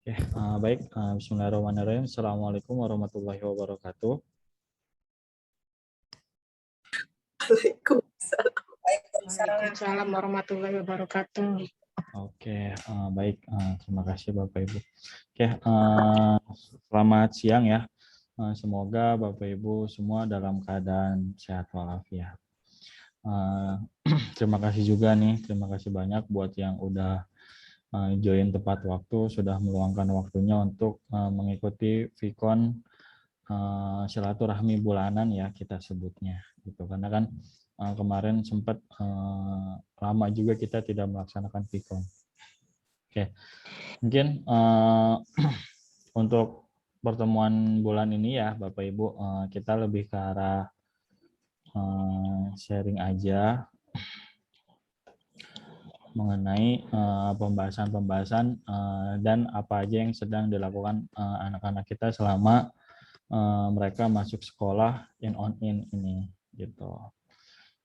Oke, baik. Bismillahirrahmanirrahim. Assalamualaikum warahmatullahi wabarakatuh. Waalaikumsalam. Waalaikumsalam warahmatullahi wabarakatuh. Oke, baik. Terima kasih Bapak Ibu. Oke, selamat siang ya. Semoga Bapak Ibu semua dalam keadaan sehat walafiat. Terima kasih juga nih, terima kasih banyak buat yang udah join tepat waktu, sudah meluangkan waktunya untuk mengikuti Vkon silaturahmi bulanan ya kita sebutnya gitu, karena kan kemarin sempat lama juga kita tidak melaksanakan Vkon. Oke, mungkin untuk pertemuan bulan ini ya Bapak Ibu, kita lebih ke arah sharing aja mengenai pembahasan-pembahasan dan apa aja yang sedang dilakukan anak-anak kita selama mereka masuk sekolah in ini gitu.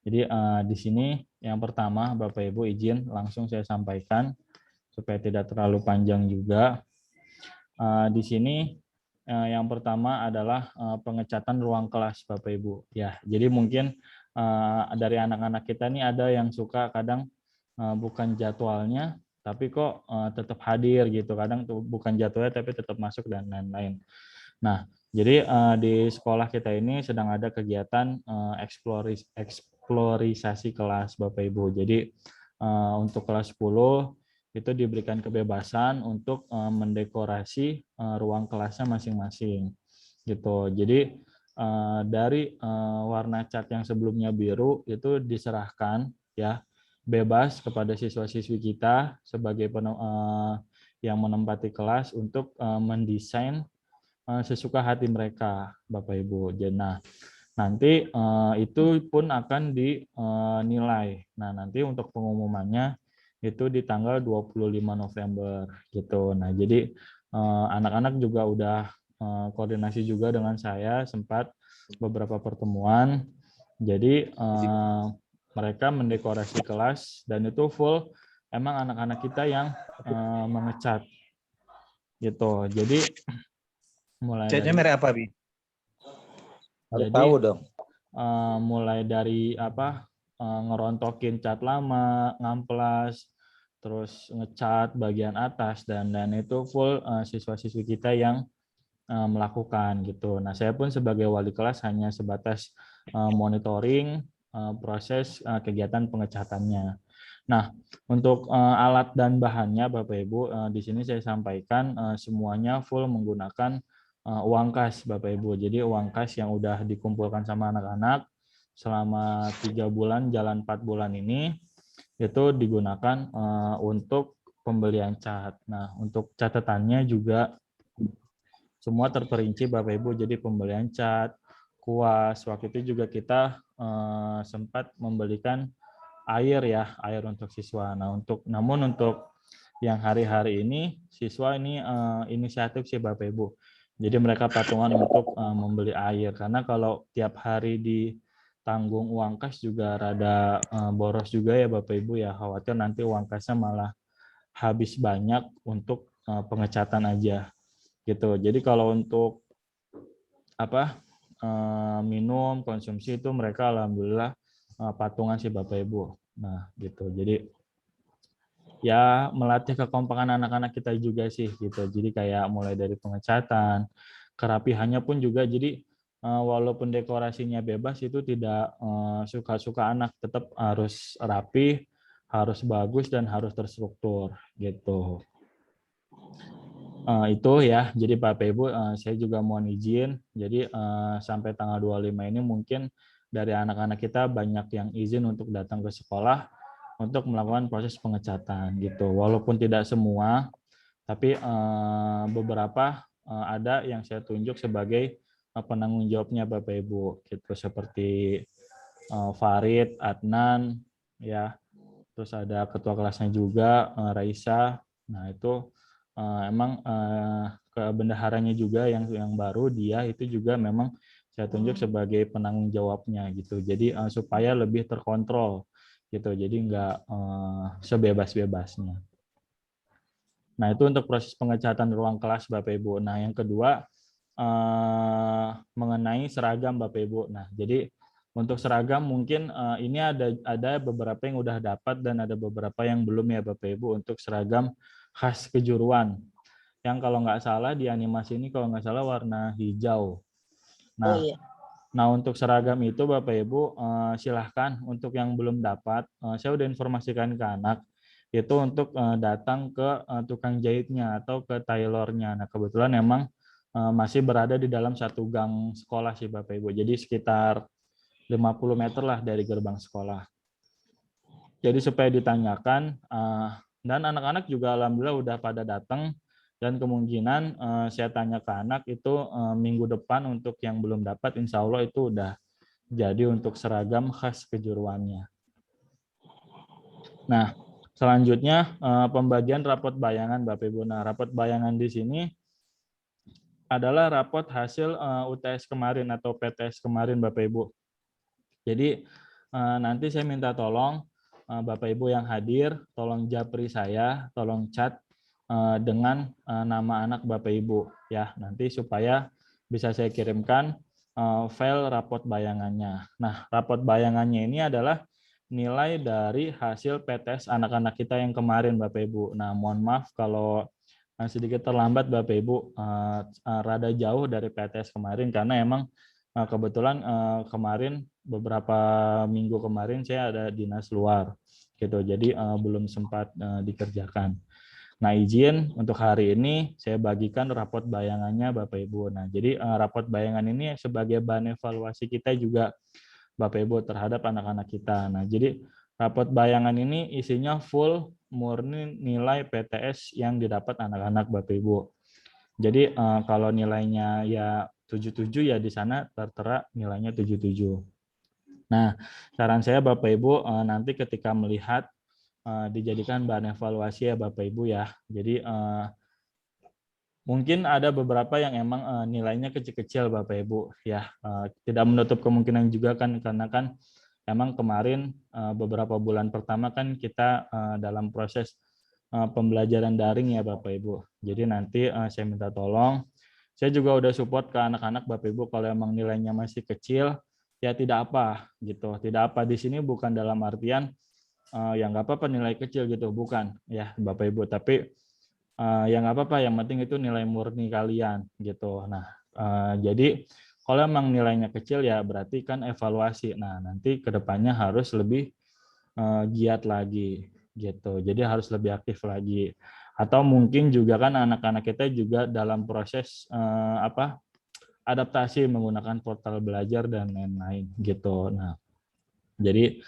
Jadi di sini yang pertama Bapak Ibu izin langsung saya sampaikan supaya tidak terlalu panjang juga. Di sini yang pertama adalah pengecatan ruang kelas Bapak Ibu. Ya, jadi mungkin dari anak-anak kita nih ada yang suka kadang bukan jadwalnya tapi kok tetap hadir gitu. Kadang tuh bukan jadwalnya tapi tetap masuk dan lain-lain. Nah, jadi di sekolah kita ini sedang ada kegiatan eksplorisasi kelas Bapak Ibu. Jadi untuk kelas 10 itu diberikan kebebasan untuk mendekorasi ruang kelasnya masing-masing gitu. Jadi dari warna cat yang sebelumnya biru itu diserahkan ya bebas kepada siswa-siswi kita sebagai yang menempati kelas untuk mendesain sesuka hati mereka, Bapak Ibu. Nah, nanti itu pun akan dinilai. Nah, nanti untuk pengumumannya itu di tanggal 25 November gitu. Nah, jadi anak-anak juga udah koordinasi juga dengan saya sempat beberapa pertemuan. Jadi mereka mendekorasi kelas dan itu full emang anak-anak kita yang mengecat gitu. Jadi mulai Catnya dari merek apa, Bi? Harus jadi tahu dong. mulai dari apa ngerontokin cat lama, ngamplas, terus ngecat bagian atas dan itu full siswa-siswi kita yang melakukan gitu. Nah, saya pun sebagai wali kelas hanya sebatas monitoring proses kegiatan pengecatannya. Nah, untuk alat dan bahannya Bapak Ibu di sini saya sampaikan semuanya full menggunakan uang kas Bapak Ibu. Jadi uang kas yang udah dikumpulkan sama anak-anak selama 3 bulan jalan 4 bulan ini itu digunakan untuk pembelian cat. Nah, untuk catatannya juga semua terperinci Bapak Ibu. Jadi pembelian cat, kuas, waktu itu juga kita sempat membelikan air ya, air untuk siswa. Nah, namun untuk yang hari-hari ini siswa ini inisiatif sih Bapak Ibu. Jadi mereka patungan untuk membeli air karena kalau tiap hari ditanggung uang kas juga rada boros juga ya Bapak Ibu ya. Khawatir nanti uang kasnya malah habis banyak untuk pengecatan aja gitu. Jadi kalau untuk apa minum konsumsi itu mereka alhamdulillah patungan sih Bapak Ibu. Nah, gitu. Jadi ya melatih kekompakan anak-anak kita juga sih gitu. Jadi kayak mulai dari pengecatan, kerapihannya pun juga jadi walaupun dekorasinya bebas itu tidak suka-suka anak, tetap harus rapi, harus bagus dan harus terstruktur gitu. Itu ya, jadi Bapak Ibu saya juga mohon izin, jadi sampai tanggal 25 ini mungkin dari anak-anak kita banyak yang izin untuk datang ke sekolah untuk melakukan proses pengecatan gitu. Walaupun tidak semua, tapi beberapa ada yang saya tunjuk sebagai penanggung jawabnya Bapak Ibu gitu, seperti Farid, Adnan ya. Terus ada ketua kelasnya juga Raisa. Nah, itu emang kebendaharanya juga yang baru dia itu juga memang saya tunjuk sebagai penanggung jawabnya gitu. Jadi supaya lebih terkontrol gitu. Jadi nggak sebebas-bebasnya. Nah, itu untuk proses pengecatan ruang kelas Bapak Ibu. Nah, yang kedua mengenai seragam Bapak Ibu. Nah, jadi untuk seragam mungkin ini ada beberapa yang udah dapat dan ada beberapa yang belum ya Bapak Ibu untuk seragam khas kejuruan. Yang kalau nggak salah di animasi ini kalau nggak salah warna hijau. Nah, Nah, untuk seragam itu Bapak Ibu silahkan untuk yang belum dapat, saya udah informasikan ke anak, itu untuk datang ke tukang jahitnya atau ke tailornya. Nah, kebetulan memang masih berada di dalam satu gang sekolah sih Bapak Ibu, jadi sekitar 50 meter lah dari gerbang sekolah. Jadi supaya ditanyakan, dan anak-anak juga alhamdulillah udah pada datang, dan kemungkinan saya tanya ke anak itu minggu depan untuk yang belum dapat insya Allah itu udah jadi untuk seragam khas kejuruannya. Nah, selanjutnya pembagian rapot bayangan Bapak Ibu. Nah, rapot bayangan di sini adalah rapot hasil UTS kemarin atau PTS kemarin Bapak Ibu. Jadi nanti saya minta tolong Bapak Ibu yang hadir, tolong japri saya, tolong chat dengan nama anak Bapak Ibu ya, nanti supaya bisa saya kirimkan file rapot bayangannya. Nah, rapot bayangannya ini adalah nilai dari hasil PTS anak-anak kita yang kemarin Bapak Ibu. Nah, mohon maaf kalau sedikit terlambat Bapak Ibu, rada jauh dari PTS kemarin karena emang kebetulan kemarin beberapa minggu kemarin saya ada dinas luar gitu, jadi belum sempat dikerjakan. Nah, izin untuk hari ini saya bagikan rapot bayangannya Bapak Ibu. Nah, jadi rapot bayangan ini sebagai bahan evaluasi kita juga Bapak Ibu terhadap anak-anak kita. Nah, jadi rapot bayangan ini isinya full murni nilai PTS yang didapat anak-anak Bapak Ibu. Jadi kalau nilainya ya 77 ya di sana tertera nilainya 77. Nah, saran saya Bapak Ibu nanti ketika melihat dijadikan bahan evaluasi ya Bapak Ibu ya. Jadi mungkin ada beberapa yang emang nilainya kecil-kecil Bapak Ibu ya. Tidak menutup kemungkinan juga kan karena kan emang kemarin beberapa bulan pertama kan kita dalam proses pembelajaran daring ya Bapak Ibu. Jadi nanti saya minta tolong. Saya juga udah support ke anak-anak Bapak Ibu kalau emang nilainya masih kecil ya tidak apa gitu. Tidak apa di sini bukan dalam artian ya nggak apa-apa nilai kecil gitu, bukan ya Bapak Ibu, tapi ya nggak apa-apa, yang penting itu nilai murni kalian gitu. Nah, jadi kalau emang nilainya kecil ya berarti kan evaluasi. Nah, nanti kedepannya harus lebih giat lagi gitu. Jadi harus lebih aktif lagi. Atau mungkin juga kan anak-anak kita juga dalam proses adaptasi menggunakan portal belajar dan lain-lain gitu. Nah, jadi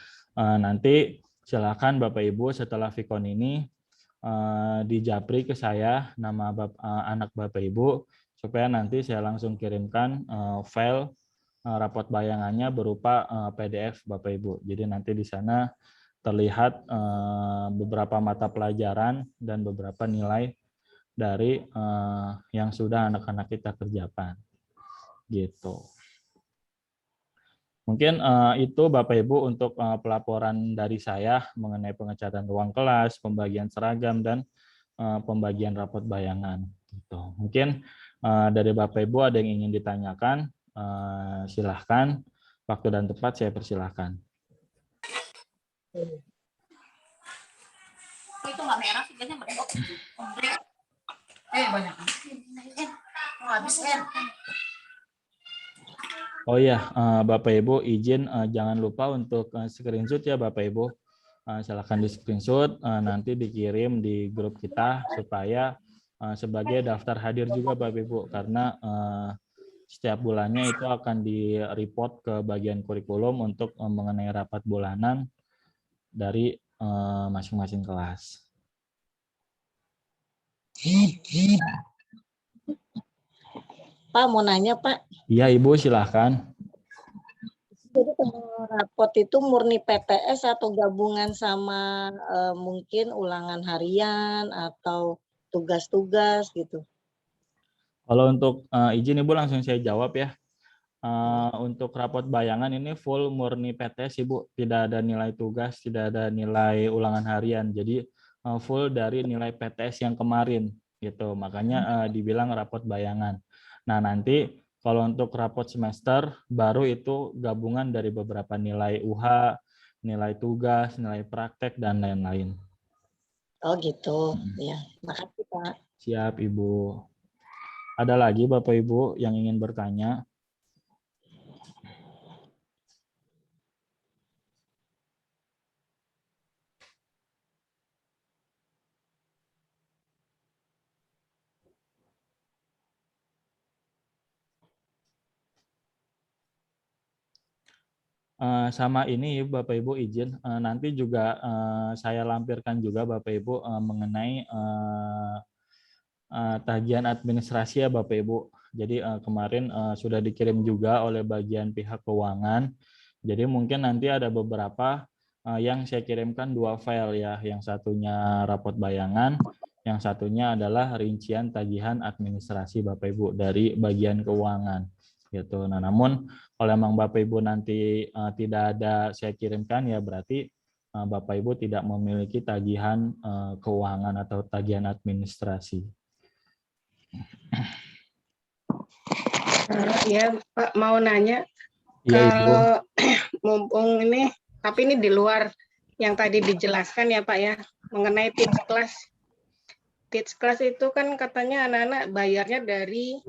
nanti silakan Bapak Ibu setelah Vicon ini di japri ke saya nama anak Bapak Ibu supaya nanti saya langsung kirimkan file rapot bayangannya berupa PDF Bapak Ibu. Jadi nanti di sana terlihat beberapa mata pelajaran dan beberapa nilai dari yang sudah anak-anak kita kerjakan. Gitu. Mungkin itu Bapak Ibu untuk pelaporan dari saya mengenai pengecatan ruang kelas, pembagian seragam, dan pembagian rapot bayangan. Gitu. Mungkin dari Bapak Ibu ada yang ingin ditanyakan, silahkan. Waktu dan tempat saya persilahkan. Itu nggak merah sih, biasanya merah. Banyak. Mau habis kan? Oh iya, Bapak Ibu izin jangan lupa untuk screenshot ya Bapak Ibu. Silakan di screenshot, nanti dikirim di grup kita supaya sebagai daftar hadir juga Bapak Ibu, karena setiap bulannya itu akan di-report ke bagian kurikulum untuk mengenai rapat bulanan dari masing-masing kelas. Pak, mau nanya Pak. Iya Ibu, silahkan. Jadi kalau rapot itu murni PTS atau gabungan sama mungkin ulangan harian atau tugas-tugas gitu? Kalau untuk izin Ibu langsung saya jawab ya. Untuk rapot bayangan ini full murni PTS Ibu, tidak ada nilai tugas, tidak ada nilai ulangan harian. Jadi full dari nilai PTS yang kemarin gitu. Makanya dibilang rapot bayangan. Nah, nanti kalau untuk rapot semester baru itu gabungan dari beberapa nilai UH, nilai tugas, nilai praktek dan lain-lain. Oh gitu. Ya, makasih Pak. Siap, Ibu. Ada lagi Bapak Ibu yang ingin bertanya? Sama ini Bapak Ibu izin nanti juga saya lampirkan juga Bapak Ibu mengenai tagihan administrasi ya Bapak Ibu. Jadi kemarin sudah dikirim juga oleh bagian pihak keuangan. Jadi mungkin nanti ada beberapa yang saya kirimkan 2 file ya. Yang satunya rapot bayangan, yang satunya adalah rincian tagihan administrasi Bapak Ibu dari bagian keuangan gitu. Nah, namun kalau memang Bapak Ibu nanti tidak ada saya kirimkan ya berarti Bapak Ibu tidak memiliki tagihan keuangan atau tagihan administrasi. Ya Pak, mau nanya, Iya, Ibu. kalau mumpung ini, tapi ini di luar yang tadi dijelaskan ya Pak ya, mengenai tips kelas. Tips kelas itu kan katanya anak-anak bayarnya dari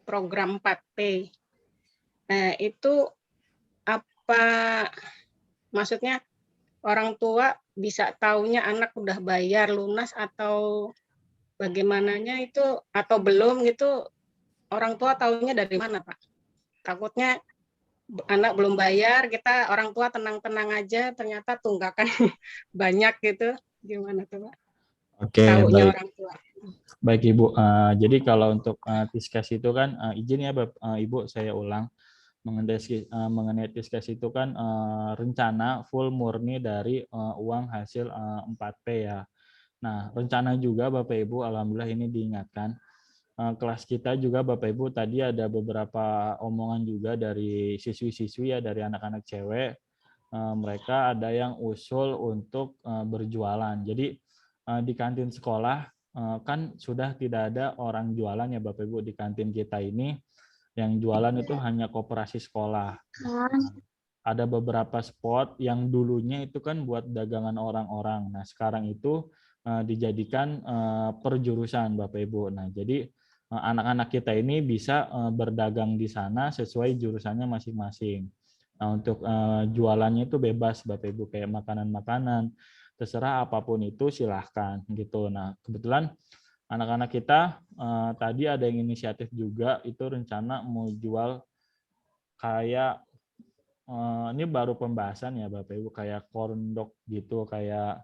program 4P. Nah, itu apa maksudnya orang tua bisa taunya anak udah bayar lunas atau bagaimananya itu atau belum gitu, orang tua taunya dari mana Pak? Takutnya anak belum bayar, kita orang tua tenang-tenang aja, ternyata tunggakan banyak gitu. Gimana tuh Pak? Oke, Taunya baik. orang tua. Baik, Ibu. Jadi kalau untuk Tiskes itu kan izin ya Ibu saya ulang mengenai Tiskes itu kan rencana full murni dari uang hasil 4P ya. Nah, rencana juga Bapak Ibu alhamdulillah ini diingatkan kelas kita juga Bapak Ibu tadi ada beberapa omongan juga dari siswi-siswi ya dari anak-anak cewek. Mereka ada yang usul untuk berjualan. Jadi di kantin sekolah kan sudah tidak ada orang jualan ya Bapak Ibu di kantin kita ini. Yang jualan itu hanya koperasi sekolah. Ada beberapa spot yang dulunya itu kan buat dagangan orang-orang. Nah, sekarang itu dijadikan per jurusan Bapak Ibu. Nah, jadi anak-anak kita ini bisa berdagang di sana sesuai jurusannya masing-masing. Nah, untuk jualannya itu bebas Bapak Ibu kayak makanan-makanan, terserah apapun itu silahkan gitu. Nah, kebetulan anak-anak kita tadi ada yang inisiatif juga itu rencana mau jual kayak ini baru pembahasan ya Bapak Ibu kayak corn dog gitu kayak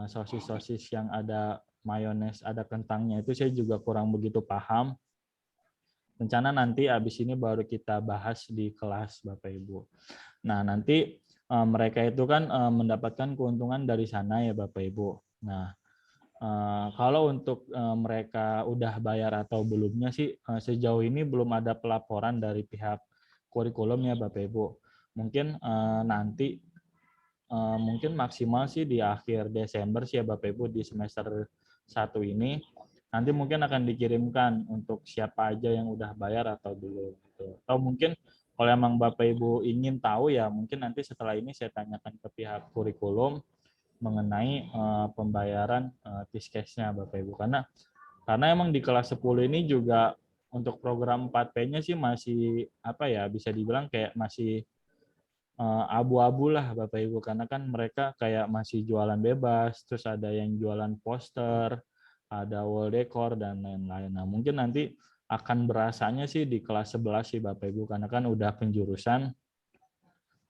sosis-sosis yang ada mayones, ada kentangnya itu saya juga kurang begitu paham. Rencana nanti habis ini baru kita bahas di kelas Bapak Ibu. Nah, nanti mereka itu kan mendapatkan keuntungan dari sana ya Bapak Ibu. Nah, kalau untuk mereka udah bayar atau belumnya sih sejauh ini belum ada pelaporan dari pihak kurikulum ya Bapak Ibu. Mungkin nanti mungkin maksimal sih di akhir Desember sih ya Bapak Ibu di semester 1 ini nanti mungkin akan dikirimkan untuk siapa aja yang udah bayar atau belum gitu. Atau mungkin kalau emang Bapak Ibu ingin tahu ya mungkin nanti setelah ini saya tanyakan ke pihak kurikulum mengenai pembayaran Tiskesnya Bapak Ibu karena emang di kelas 10 ini juga untuk program 4P-nya sih masih apa ya bisa dibilang kayak masih abu-abu lah Bapak Ibu karena kan mereka kayak masih jualan bebas terus ada yang jualan poster ada wall decor dan lain-lain. Nah mungkin nanti akan berasanya sih di kelas 11 sih Bapak Ibu karena kan udah penjurusan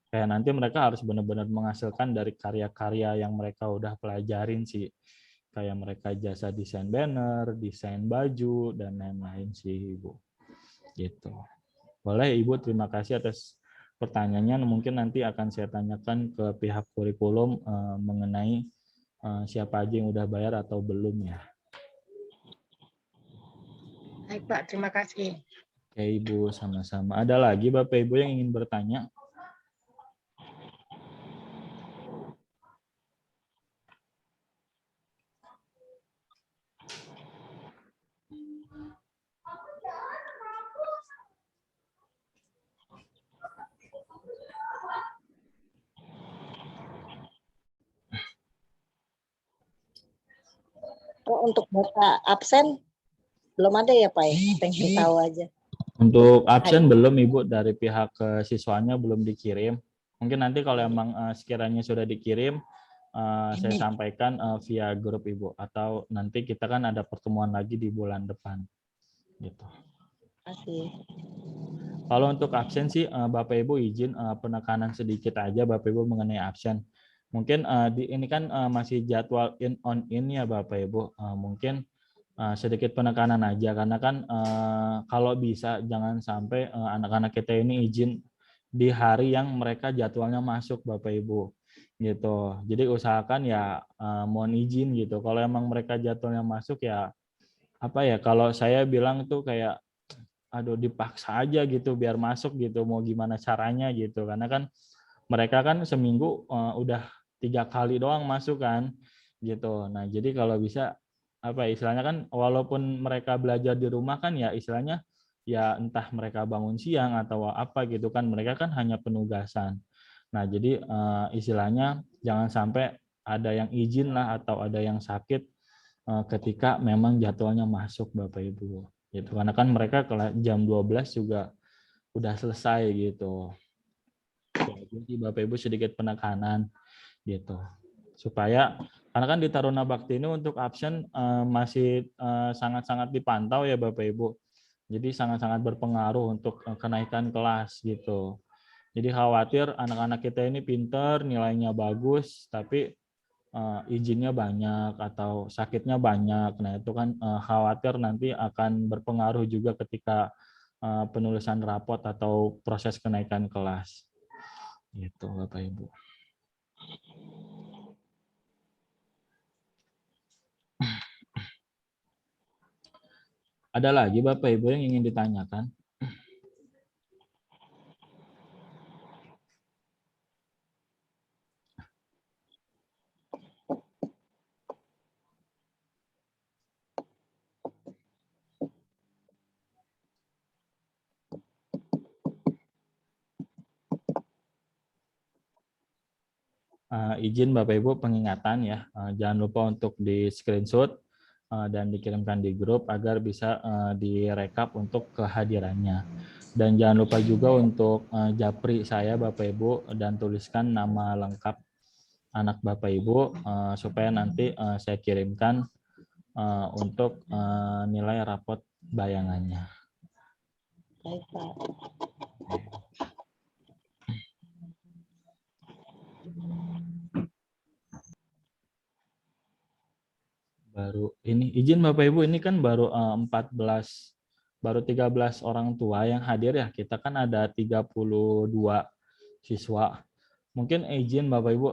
kayak nanti mereka harus benar-benar menghasilkan dari karya-karya yang mereka udah pelajarin sih kayak mereka jasa desain banner, desain baju dan lain-lain sih Ibu gitu. Boleh Ibu, terima kasih atas pertanyaannya. Mungkin nanti akan saya tanyakan ke pihak kurikulum mengenai siapa aja yang udah bayar atau belum ya. Baik Pak, terima kasih. Oke Ibu, sama-sama. Ada lagi Bapak Ibu yang ingin bertanya? Oh, untuk data absen belum ada ya Pak ya? Pengen tahu aja. Untuk absen belum Ibu, dari pihak siswanya belum dikirim. Mungkin nanti kalau emang sekiranya sudah dikirim, saya sampaikan via grup Ibu, atau nanti kita kan ada pertemuan lagi di bulan depan. Gitu. Masih. Kalau untuk absen sih Bapak Ibu izin penekanan sedikit aja Bapak Ibu mengenai absen. Mungkin ini kan masih jadwal in on in ya Bapak Ibu. Mungkin sedikit penekanan aja, karena kan kalau bisa jangan sampai anak-anak kita ini izin di hari yang mereka jadwalnya masuk Bapak Ibu gitu. Jadi usahakan ya mohon izin gitu. Kalau emang mereka jadwalnya masuk ya apa ya, kalau saya bilang tuh kayak aduh dipaksa aja gitu biar masuk gitu, mau gimana caranya gitu, karena kan mereka kan seminggu udah 3 kali doang masuk kan gitu. Nah jadi kalau bisa apa istilahnya kan, walaupun mereka belajar di rumah kan ya istilahnya ya entah mereka bangun siang atau apa gitu kan, mereka kan hanya penugasan. Nah jadi istilahnya jangan sampai ada yang izin lah atau ada yang sakit ketika memang jadwalnya masuk Bapak Ibu gitu, karena kan mereka jam 12 juga udah selesai gitu. Jadi Bapak Ibu sedikit penekanan gitu, supaya karena kan di Taruna Bakti ini untuk absen masih sangat-sangat dipantau ya Bapak Ibu. Jadi sangat-sangat berpengaruh untuk kenaikan kelas gitu. Jadi khawatir anak-anak kita ini pinter, nilainya bagus, tapi izinnya banyak atau sakitnya banyak. Nah itu kan khawatir nanti akan berpengaruh juga ketika penulisan rapot atau proses kenaikan kelas. Gitu Bapak Ibu. Ada lagi Bapak Ibu yang ingin ditanyakan? Izin Bapak Ibu pengingatan ya, jangan lupa untuk di screenshot dan dikirimkan di grup agar bisa direkap untuk kehadirannya. Dan jangan lupa juga untuk japri saya Bapak Ibu dan tuliskan nama lengkap anak Bapak Ibu supaya nanti saya kirimkan untuk nilai rapot bayangannya. Baik Pak. Baru ini izin Bapak Ibu, ini kan baru 13 orang tua yang hadir ya. Kita kan ada 32 siswa. Mungkin izin Bapak Ibu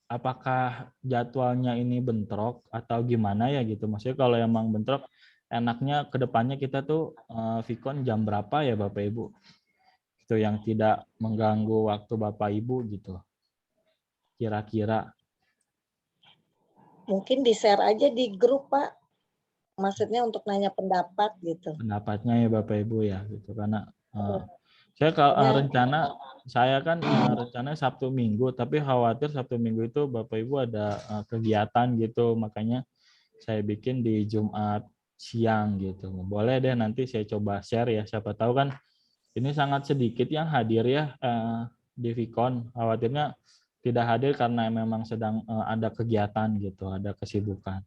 apakah jadwalnya ini bentrok atau gimana ya gitu. Maksudnya kalau emang bentrok enaknya ke depannya kita tuh Vicon jam berapa ya Bapak Ibu? Itu yang tidak mengganggu waktu Bapak Ibu gitu. Kira-kira Mungkin di-share aja di grup Pak. Maksudnya untuk nanya pendapat gitu. pendapatnya ya Bapak Ibu ya gitu, karena saya kalau rencana saya kan rencana Sabtu Minggu, tapi khawatir Sabtu Minggu itu Bapak Ibu ada kegiatan gitu, makanya saya bikin di Jumat siang gitu. Boleh deh nanti saya coba share ya, siapa tahu kan ini sangat sedikit yang hadir ya di Vicon. Khawatirnya tidak hadir karena memang sedang ada kegiatan gitu, ada kesibukan.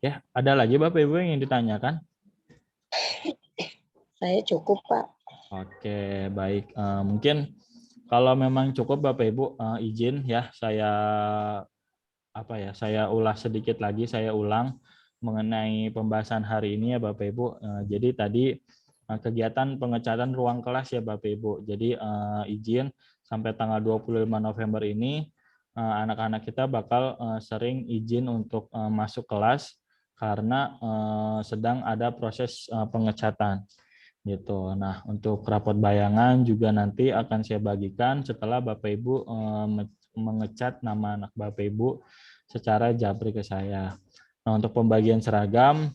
Ya, ada lagi Bapak Ibu yang ingin ditanyakan? Saya cukup Pak. Oke, baik. Mungkin kalau memang cukup Bapak Ibu izin ya saya ulas sedikit lagi, saya ulang mengenai pembahasan hari ini ya Bapak Ibu. Jadi tadi kegiatan pengecatan ruang kelas ya Bapak Ibu. Jadi izin sampai tanggal 25 November ini anak-anak kita bakal sering izin untuk masuk kelas karena sedang ada proses pengecatan gitu. Nah, untuk rapot bayangan juga nanti akan saya bagikan setelah Bapak Ibu mengecat nama anak Bapak Ibu secara japri ke saya. Nah, untuk pembagian seragam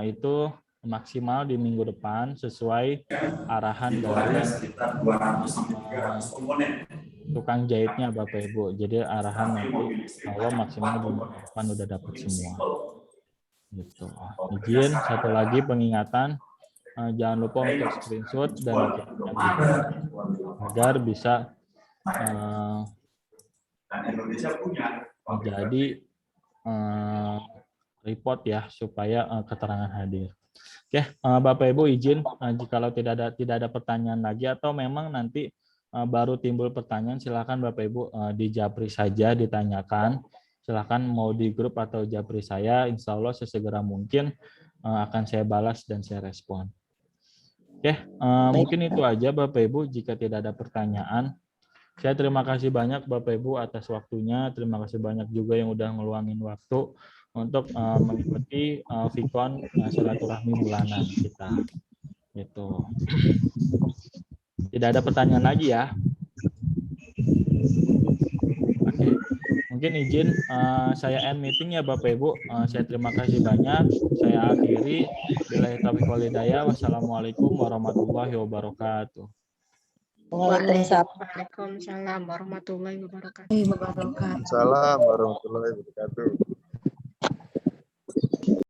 itu maksimal di minggu depan sesuai arahan dari tukang jahitnya Bapak Ibu. Jadi arahan nanti kalau maksimal di minggu depan udah dapat semua. Gitu. Izin satu lagi pengingatan, jangan lupa untuk screenshot dan agar bisa menjadi report ya supaya keterangan hadir. Oke, Bapak Ibu izin jikalau tidak ada pertanyaan lagi atau memang nanti baru timbul pertanyaan, silakan Bapak Ibu di Japri saja ditanyakan. Silakan mau di grup atau Japri saya, insya Allah sesegera mungkin akan saya balas dan saya respon. Oke, mungkin itu aja Bapak Ibu jika tidak ada pertanyaan. Saya terima kasih banyak Bapak Ibu atas waktunya. Terima kasih banyak juga yang udah ngeluangin waktu untuk mengikuti Vikon silaturahmi bulanan kita. Gitu. Tidak ada pertanyaan lagi ya. Oke. Mungkin izin saya end meeting ya Bapak Ibu. Saya terima kasih banyak. Saya akhiri. Billahi taufiq wal hidayah. Wassalamualaikum warahmatullahi wabarakatuh. Waalaikumsalam warahmatullahi wabarakatuh. Salam warahmatullahi wabarakatuh.